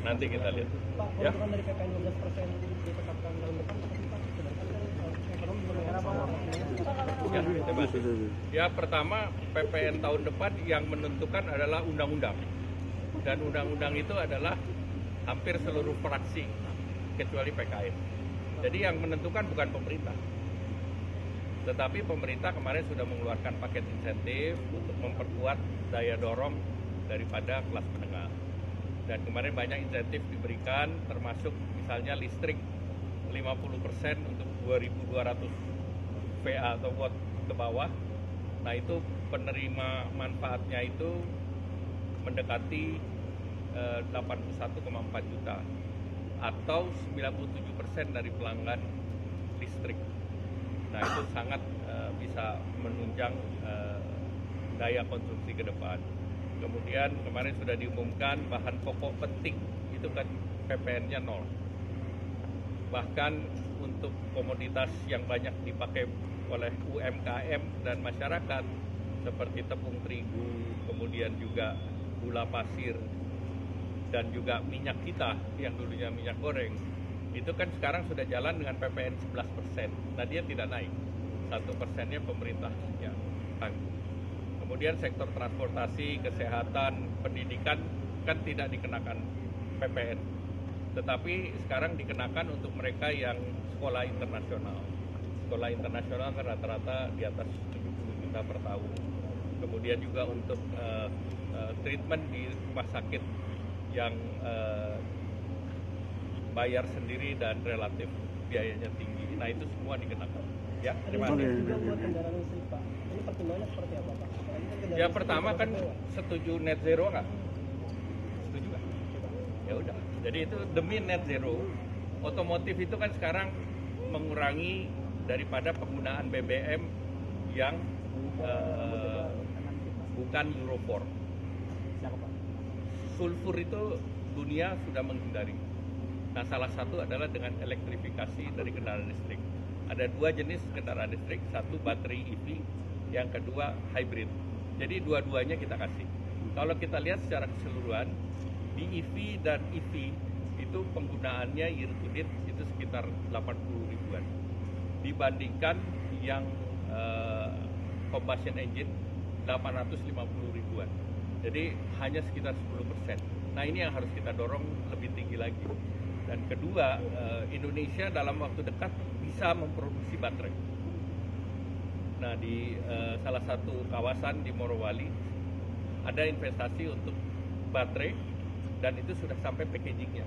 Nanti kita lihat. Pak, Ya. keuntungan dari PPN 12% ditetapkan tahun depan, tapi Pak, sedangkan ekonomi belum merah Pak. Ya, terima kasih. Ya, pertama PPN tahun depan yang menentukan adalah undang-undang. Dan undang-undang itu adalah hampir seluruh fraksi kecuali PKN. Jadi yang menentukan bukan pemerintah. Tetapi pemerintah kemarin sudah mengeluarkan paket insentif untuk memperkuat daya dorong daripada kelas menengah. Dan kemarin banyak insentif diberikan, termasuk misalnya listrik 50% untuk 2.200 VA atau watt ke bawah. Nah itu penerima manfaatnya itu mendekati 81,4 juta atau 97% dari pelanggan listrik. Nah itu sangat bisa menunjang daya konsumsi ke depan. Kemudian kemarin sudah diumumkan bahan pokok penting itu kan PPN-nya 0. Bahkan untuk komoditas yang banyak dipakai oleh UMKM dan masyarakat seperti tepung terigu, kemudian juga gula pasir, dan juga minyak kita yang dulunya minyak goreng, itu kan sekarang sudah jalan dengan PPN 11%. Nah dia tidak naik, 1%-nya pemerintah yang tanggung. Kemudian sektor transportasi, kesehatan, pendidikan kan tidak dikenakan PPN. Tetapi sekarang dikenakan untuk mereka yang sekolah internasional. Sekolah internasional kan rata-rata di atas 70 juta per tahun. Kemudian juga untuk treatment di rumah sakit yang bayar sendiri dan relatif biayanya tinggi. Nah itu semua dikenakan. Ya, terima kasih. Juga buat kendaraan listrik Pak. Ini pertimbangannya seperti apa Pak? Ya pertama kan setuju net zero nggak? Setuju nggak? Ya udah. Jadi itu demi net zero, otomotif itu kan sekarang mengurangi daripada penggunaan BBM yang bukan Euro 4. Sulfur itu dunia sudah menghindari. Nah salah satu adalah dengan elektrifikasi dari kendaraan listrik. Ada dua jenis kendaraan listrik, satu baterai EV, yang kedua hybrid. Jadi dua-duanya kita kasih. Kalau kita lihat secara keseluruhan, di EV dan EV itu penggunaannya year to date itu sekitar 80 ribuan. Dibandingkan yang combustion engine 850 ribuan. Jadi hanya sekitar 10%. Nah ini yang harus kita dorong lebih tinggi lagi. Dan kedua, Indonesia dalam waktu dekat bisa memproduksi baterai. Nah di salah satu kawasan di Morowali ada investasi untuk baterai dan itu sudah sampai packagingnya.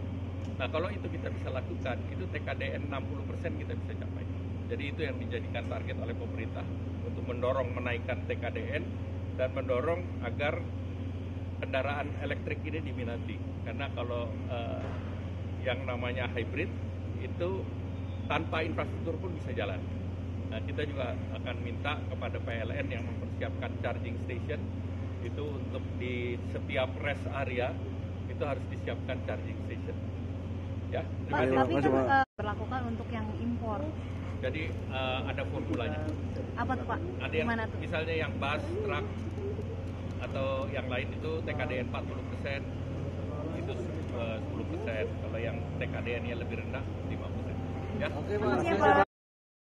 Nah kalau itu kita bisa lakukan, itu TKDN 60% kita bisa capai. Jadi itu yang dijadikan target oleh pemerintah untuk mendorong menaikkan TKDN dan mendorong agar kendaraan elektrik ini diminati. Karena kalau yang namanya hybrid itu tanpa infrastruktur pun bisa jalan. Nah kita juga akan minta kepada PLN yang mempersiapkan charging station itu untuk di setiap rest area itu harus disiapkan charging station. Ya, Pak, tapi kan berlakukan untuk yang impor. Jadi ada formulanya. Apa tuh Pak? Ada yang Gimana tuh? misalnya yang bus, truk atau yang lain itu TKDN 40%, itu 10%. Kalau yang TKDN-nya lebih rendah 5%. Ya. Oke, Pak.